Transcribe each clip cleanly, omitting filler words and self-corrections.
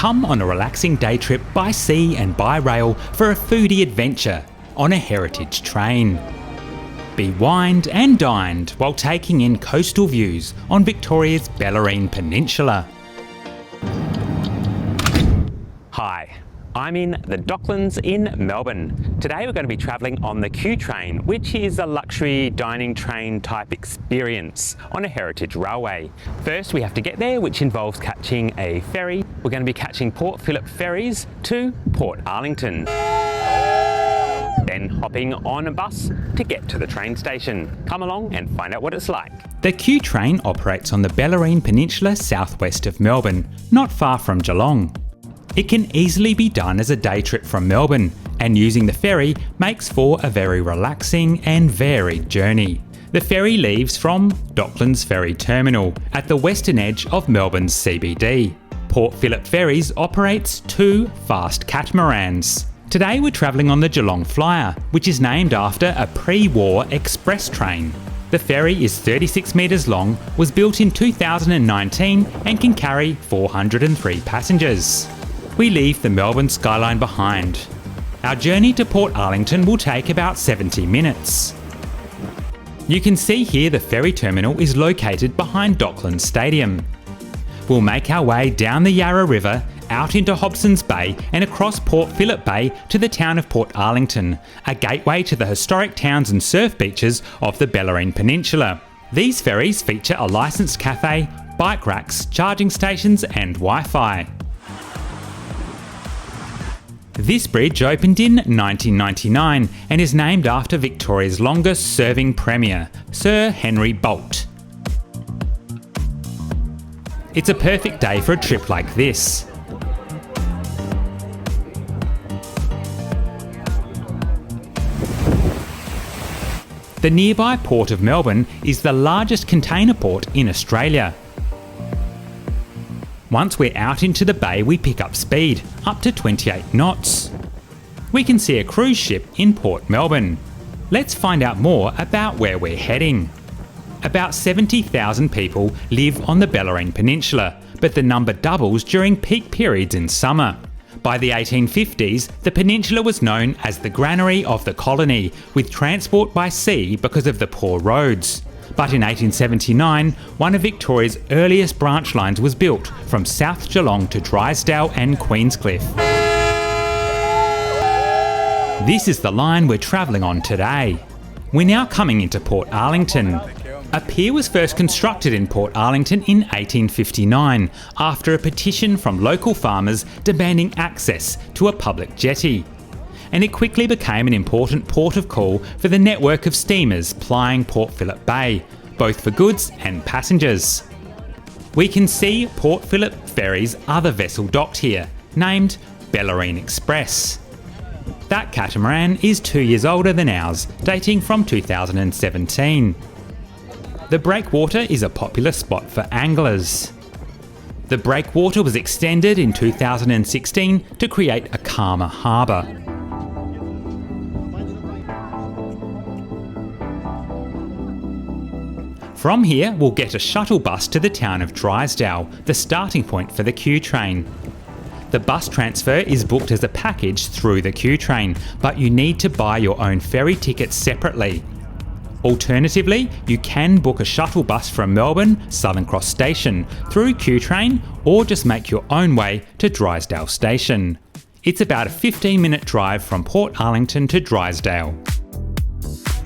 Come on a relaxing day trip by sea and by rail for a foodie adventure on a heritage train. Be wined and dined while taking in coastal views on Victoria's Bellarine Peninsula. Hi, I'm in the Docklands in Melbourne. Today we're going to be travelling on the Q train, which is a luxury dining train type experience on a heritage railway. First we have to get there, which involves catching a ferry. We're going to be catching Port Phillip ferries to Portarlington. Then hopping on a bus to get to the train station. Come along and find out what it's like. The Q train operates on the Bellarine Peninsula southwest of Melbourne, not far from Geelong. It can easily be done as a day trip from Melbourne, and using the ferry makes for a very relaxing and varied journey. The ferry leaves from Docklands Ferry Terminal at the western edge of Melbourne's CBD. Port Phillip Ferries operates 2 fast catamarans. Today we're travelling on the Geelong Flyer, which is named after a pre-war express train. The ferry is 36 metres long, was built in 2019 and can carry 403 passengers. We leave the Melbourne skyline behind. Our journey to Portarlington will take about 70 minutes. You can see here the ferry terminal is located behind Docklands Stadium. We'll make our way down the Yarra River, out into Hobson's Bay and across Port Phillip Bay to the town of Portarlington, a gateway to the historic towns and surf beaches of the Bellarine Peninsula. These ferries feature a licensed cafe, bike racks, charging stations and Wi-Fi. This bridge opened in 1999 and is named after Victoria's longest serving Premier, Sir Henry Boult. It's a perfect day for a trip like this. The nearby Port of Melbourne is the largest container port in Australia. Once we're out into the bay, we pick up speed, up to 28 knots. We can see a cruise ship in Port Melbourne. Let's find out more about where we're heading. About 70,000 people live on the Bellarine Peninsula, but the number doubles during peak periods in summer. By the 1850s, the peninsula was known as the granary of the colony, with transport by sea because of the poor roads. But in 1879, one of Victoria's earliest branch lines was built from South Geelong to Drysdale and Queenscliff. This is the line we're travelling on today. We're now coming into Portarlington. A pier was first constructed in Portarlington in 1859 after a petition from local farmers demanding access to a public jetty. And it quickly became an important port of call for the network of steamers plying Port Phillip Bay, both for goods and passengers. We can see Port Phillip Ferry's other vessel docked here, named Bellarine Express. That catamaran is 2 years older than ours, dating from 2017. The breakwater is a popular spot for anglers. The breakwater was extended in 2016 to create a calmer harbour. From here, we'll get a shuttle bus to the town of Drysdale, the starting point for the Q train. The bus transfer is booked as a package through the Q train, but you need to buy your own ferry tickets separately. Alternatively, you can book a shuttle bus from Melbourne, Southern Cross Station, through Q train, or just make your own way to Drysdale Station. It's about a 15-minute drive from Portarlington to Drysdale.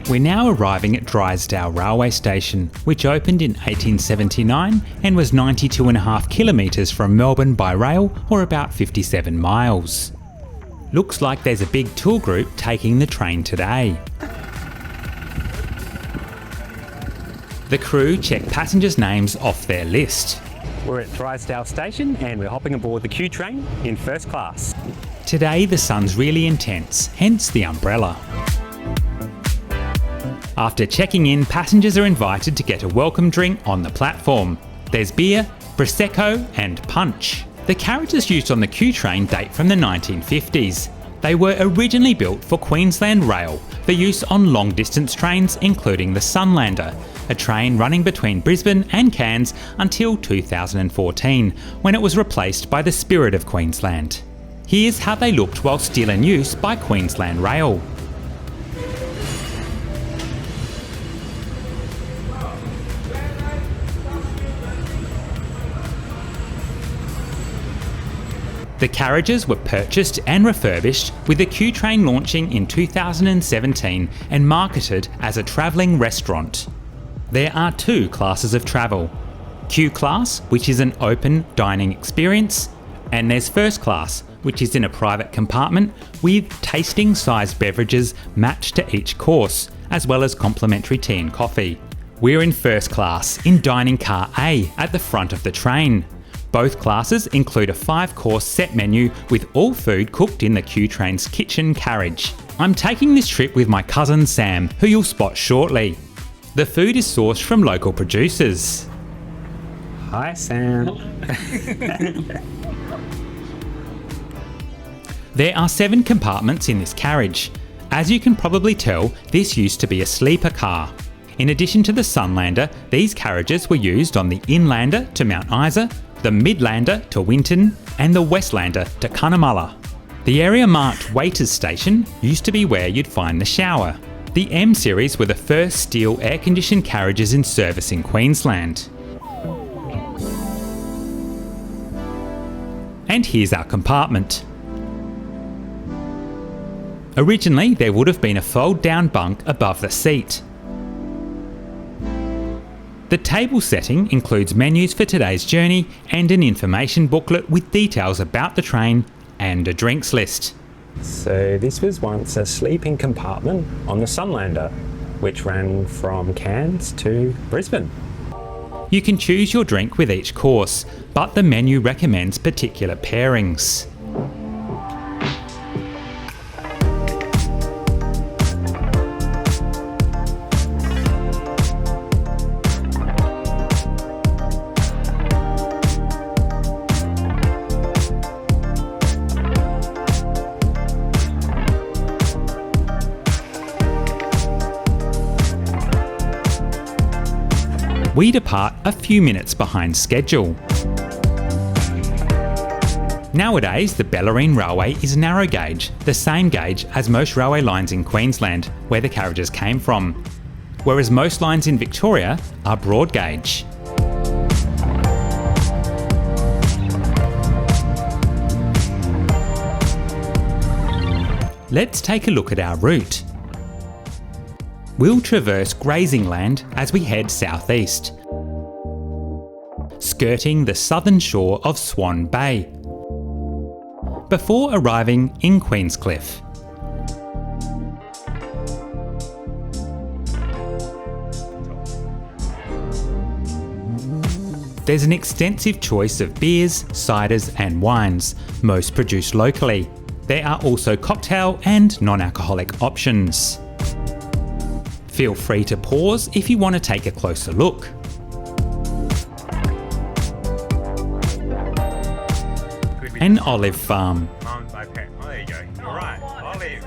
We're now arriving at Drysdale Railway Station, which opened in 1879 and was 92.5 kilometres from Melbourne by rail, or about 57 miles. Looks like there's a big tour group taking the train today. The crew check passengers' names off their list. We're at Drysdale Station and we're hopping aboard the Q train in first class. Today the sun's really intense, hence the umbrella. After checking in, passengers are invited to get a welcome drink on the platform. There's beer, Prosecco and punch. The carriages used on the Q train date from the 1950s. They were originally built for Queensland Rail for use on long distance trains including the Sunlander, a train running between Brisbane and Cairns until 2014, when it was replaced by the Spirit of Queensland. Here's how they looked while still in use by Queensland Rail. The carriages were purchased and refurbished, with the Q train launching in 2017 and marketed as a travelling restaurant. There are two classes of travel: Q class, which is an open dining experience, and there's first class, which is in a private compartment with tasting-sized beverages matched to each course, as well as complimentary tea and coffee. We're in first class in dining car A at the front of the train. Both classes include a 5-course set menu with all food cooked in the Q train's kitchen carriage. I'm taking this trip with my cousin Sam, who you'll spot shortly. The food is sourced from local producers. Hi, Sam. There are 7 compartments in this carriage. As you can probably tell, this used to be a sleeper car. In addition to the Sunlander, these carriages were used on the Inlander to Mount Isa, the Midlander to Winton, and the Westlander to Cunnamulla. The area marked Waiters Station used to be where you'd find the shower. The M series were the first steel air-conditioned carriages in service in Queensland. And here's our compartment. Originally, there would have been a fold-down bunk above the seat. The table setting includes menus for today's journey and an information booklet with details about the train and a drinks list. So this was once a sleeping compartment on the Sunlander, which ran from Cairns to Brisbane. You can choose your drink with each course, but the menu recommends particular pairings. We depart a few minutes behind schedule. Nowadays, the Bellarine Railway is narrow gauge, the same gauge as most railway lines in Queensland, where the carriages came from, whereas most lines in Victoria are broad gauge. Let's take a look at our route. We'll traverse grazing land as we head southeast, skirting the southern shore of Swan Bay, before arriving in Queencliff. There's an extensive choice of beers, ciders and wines, most produced locally. There are also cocktail and non-alcoholic options. Feel free to pause if you want to take a closer look. An olive farm. Oh, there you go. You're right. Olives.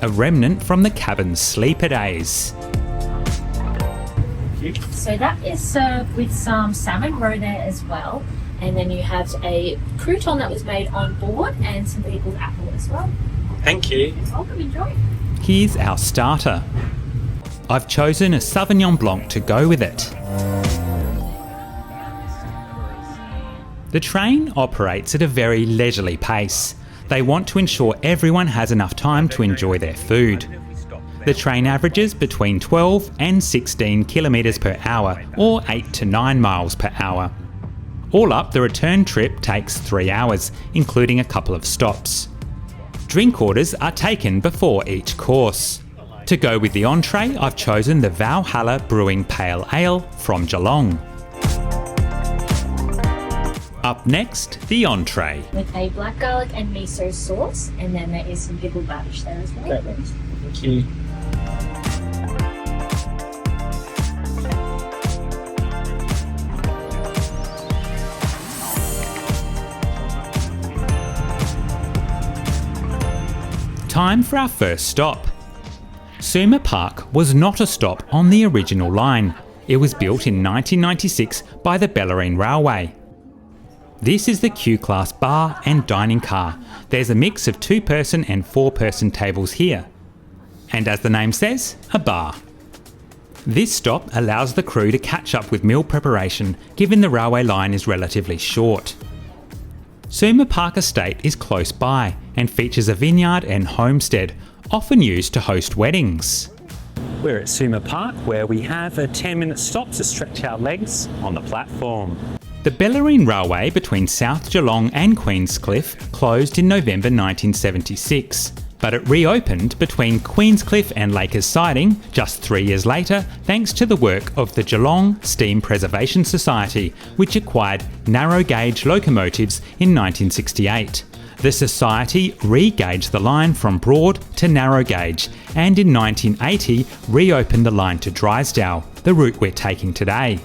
A remnant from the cabin's sleeper days. So that is served with some salmon roe there as well. And then you have a crouton that was made on board and some pickled apple as well. Thank you. You're welcome, enjoy. Here's our starter. I've chosen a Sauvignon Blanc to go with it. The train operates at a very leisurely pace. They want to ensure everyone has enough time to enjoy their food. The train averages between 12 and 16 kilometres per hour, or 8 to 9 miles per hour. All up, the return trip takes 3 hours, including a couple of stops. Drink orders are taken before each course. To go with the entree, I've chosen the Valhalla Brewing Pale Ale from Geelong. Up next, the entree. With a black garlic and miso sauce, and then there is some pickled radish there as well. Thank you. Time for our first stop. Suma Park was not a stop on the original line. It was built in 1996 by the Bellarine Railway. This is the Q-Class bar and dining car. There's a mix of 2-person and 4-person tables here. And as the name says, a bar. This stop allows the crew to catch up with meal preparation, given the railway line is relatively short. Suma Park Estate is close by and features a vineyard and homestead, often used to host weddings. We're at Suma Park, where we have a 10-minute stop to stretch our legs on the platform. The Bellarine Railway between South Geelong and Queenscliff closed in November 1976, but it reopened between Queenscliff and Lakers Siding just 3 years later, thanks to the work of the Geelong Steam Preservation Society, which acquired narrow gauge locomotives in 1968. The Society re-gauged the line from broad to narrow gauge, and in 1980 reopened the line to Drysdale, the route we're taking today.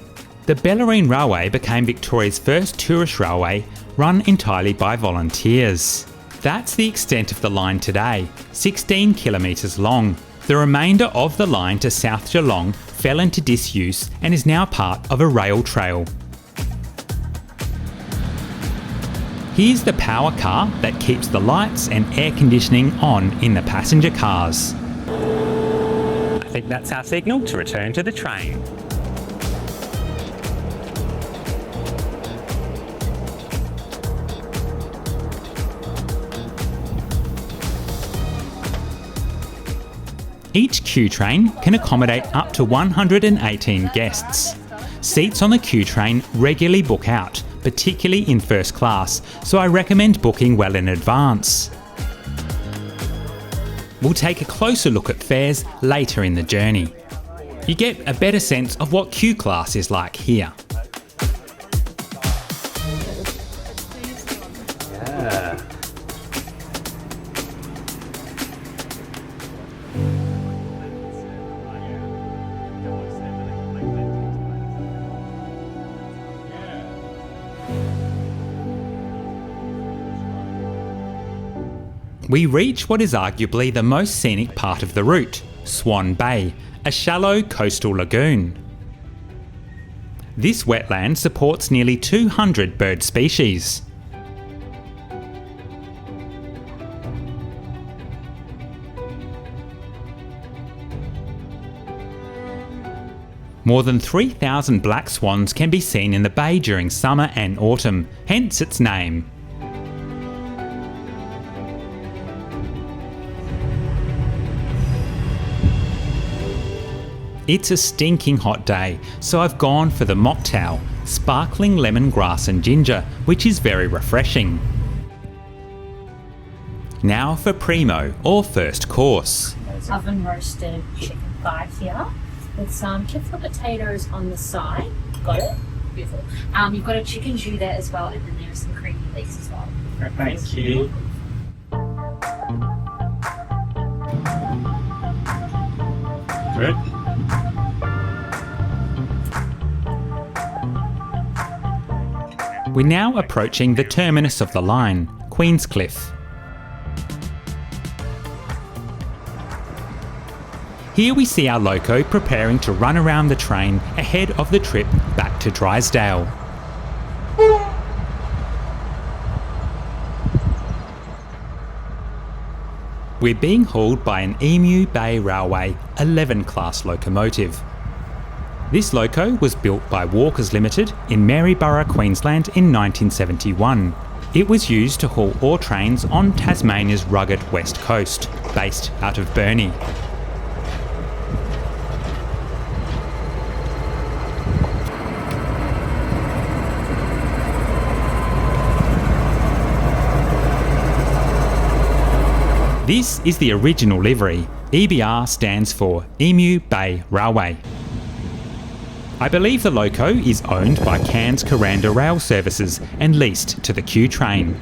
The Bellarine Railway became Victoria's first tourist railway run entirely by volunteers. That's the extent of the line today, 16 kilometres long. The remainder of the line to South Geelong fell into disuse and is now part of a rail trail. Here's the power car that keeps the lights and air conditioning on in the passenger cars. I think that's our signal to return to the train. Each Q train can accommodate up to 118 guests. Seats on the Q train regularly book out, particularly in first class, so I recommend booking well in advance. We'll take a closer look at fares later in the journey. You get a better sense of what Q class is like here. Yeah. We reach what is arguably the most scenic part of the route, Swan Bay, a shallow coastal lagoon. This wetland supports nearly 200 bird species. More than 3,000 black swans can be seen in the bay during summer and autumn, hence its name. It's a stinking hot day, so I've gone for the mocktail, sparkling lemongrass and ginger, which is very refreshing. Now for Primo, or first course. Oven roasted chicken thigh here with some kipful potatoes on the side. Got it? Beautiful. You've got a chicken jus there as well, and then there's some creamy leeks as well. Thank you. Good. We're now approaching the terminus of the line, Queenscliff. Here we see our loco preparing to run around the train ahead of the trip back to Drysdale. We're being hauled by an Emu Bay Railway 11 class locomotive. This loco was built by Walkers Limited in Maryborough, Queensland in 1971. It was used to haul ore trains on Tasmania's rugged west coast, based out of Burnie. This is the original livery. EBR stands for Emu Bay Railway. I believe the loco is owned by Cairns Coranda Rail Services and leased to the Q train.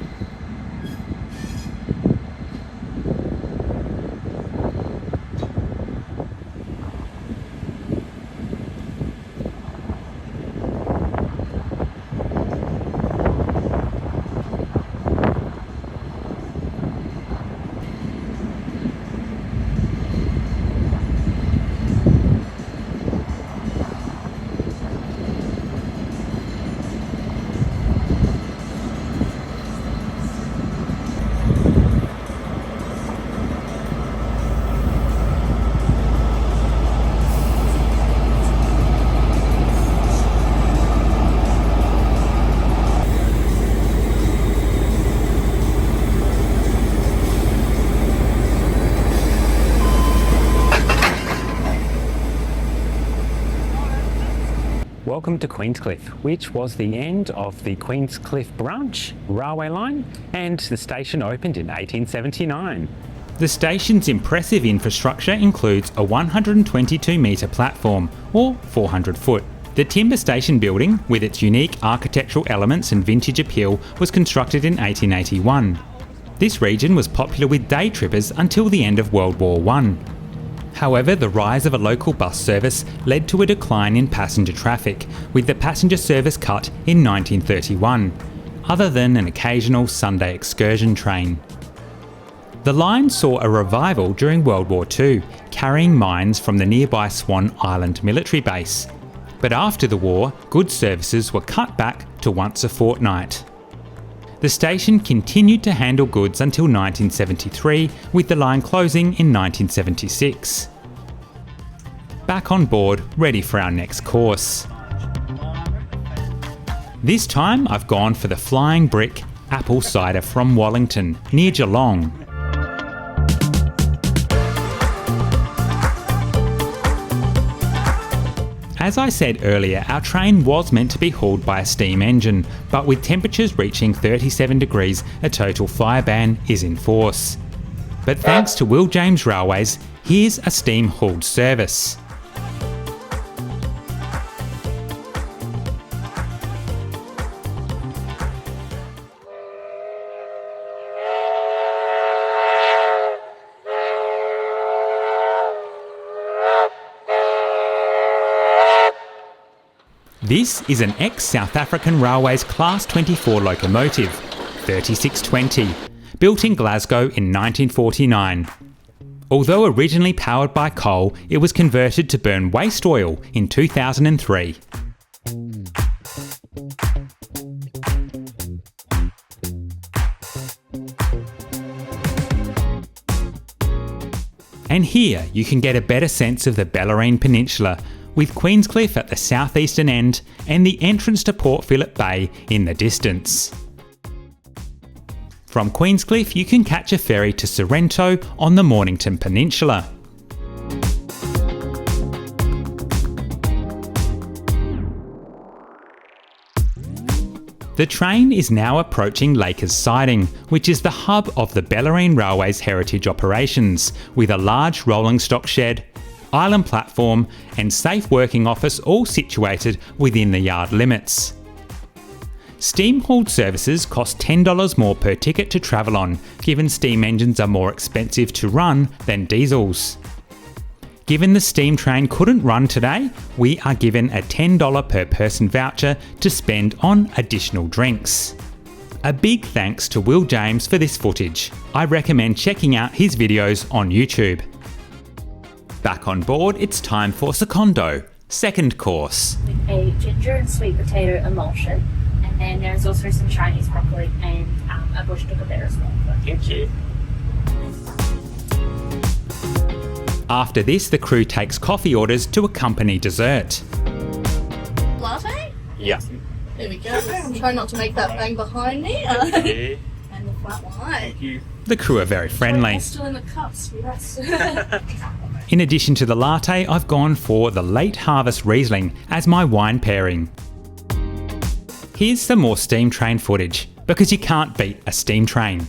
welcome to Queenscliff, which was the end of the Queenscliff branch railway line, and the station opened in 1879. The station's impressive infrastructure includes a 122 metre platform, or 400 foot. The timber station building, with its unique architectural elements and vintage appeal, was constructed in 1881. This region was popular with day trippers until the end of World War I. However, the rise of a local bus service led to a decline in passenger traffic, with the passenger service cut in 1931, other than an occasional Sunday excursion train. The line saw a revival during World War II, carrying mines from the nearby Swan Island military base. But after the war, goods services were cut back to once a fortnight. The station continued to handle goods until 1973, with the line closing in 1976. Back on board, ready for our next course. This time I've gone for the Flying Brick apple cider from Wellington, near Geelong. As I said earlier, our train was meant to be hauled by a steam engine, but with temperatures reaching 37 degrees, a total fire ban is in force. But thanks to Will James Railways, here's a steam-hauled service. This is an ex-South African Railways Class 24 locomotive, 3620, built in Glasgow in 1949. Although originally powered by coal, it was converted to burn waste oil in 2003. And here you can get a better sense of the Bellarine Peninsula, with Queenscliff at the southeastern end and the entrance to Port Phillip Bay in the distance. From Queenscliff you can catch a ferry to Sorrento on the Mornington Peninsula. The train is now approaching Lakers Siding, which is the hub of the Bellarine Railway's heritage operations, with a large rolling stock shed, island platform and safe working office all situated within the yard limits. Steam-hauled services cost $10 more per ticket to travel on, given steam engines are more expensive to run than diesels. Given the steam train couldn't run today, we are given a $10 per person voucher to spend on additional drinks. A big thanks to Will James for this footage. I recommend checking out his videos on YouTube. Back on board, it's time for Secondo, second course. With a ginger and sweet potato emulsion, and then there's also some Chinese broccoli and a bush tucker there as well. Thank you. After this, the crew takes coffee orders to accompany dessert. Latte? Yeah. There we go. Try not to make that bang behind me. And the flat white. The crew are very friendly. We're still in the cups, yes. In addition to the latte, I've gone for the Late Harvest Riesling as my wine pairing. Here's some more steam train footage, because you can't beat a steam train.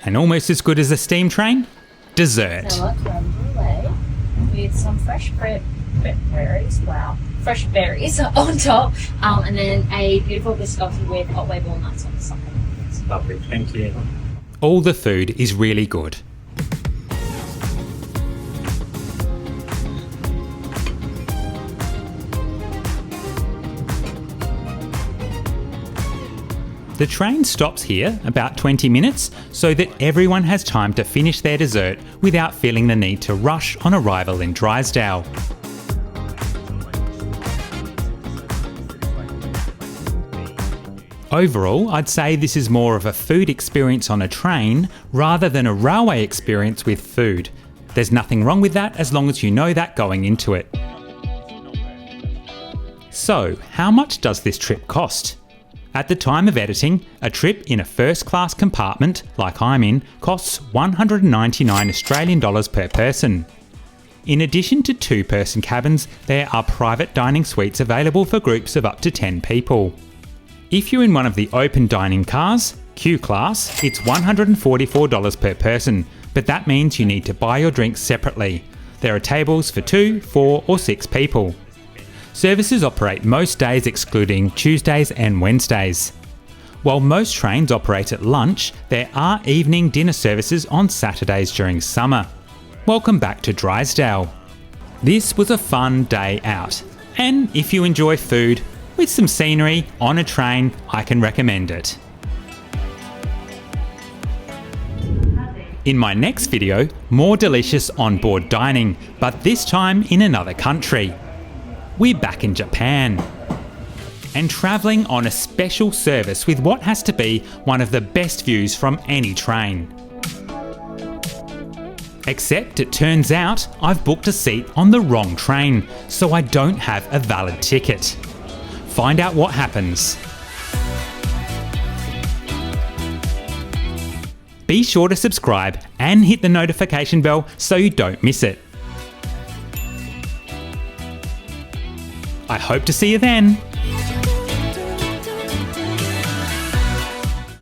And almost as good as a steam train, dessert. Vanilla creme brulee with some fresh berries, fresh berries on top, and then a beautiful biscotti with Otways walnuts on the side. Lovely, thank you. All the food is really good. The train stops here about 20 minutes so that everyone has time to finish their dessert without feeling the need to rush on arrival in Drysdale. Overall, I'd say this is more of a food experience on a train rather than a railway experience with food. There's nothing wrong with that as long as you know that going into it. So, how much does this trip cost? At the time of editing, a trip in a first class compartment, like I'm in, costs $199 Australian dollars per person. In addition to 2-person cabins, there are private dining suites available for groups of up to 10 people. If you're in one of the open dining cars, Q class, it's $144 per person, but that means you need to buy your drinks separately. There are tables for 2, 4 or 6 people. Services operate most days excluding Tuesdays and Wednesdays. While most trains operate at lunch, there are evening dinner services on Saturdays during summer. Welcome back to Drysdale. This was a fun day out, and if you enjoy food, with some scenery on a train, I can recommend it. In my next video, more delicious onboard dining, but this time in another country. We're back in Japan and travelling on a special service with what has to be one of the best views from any train. Except it turns out I've booked a seat on the wrong train, so I don't have a valid ticket. Find out what happens. Be sure to subscribe and hit the notification bell so you don't miss it. I hope to see you then.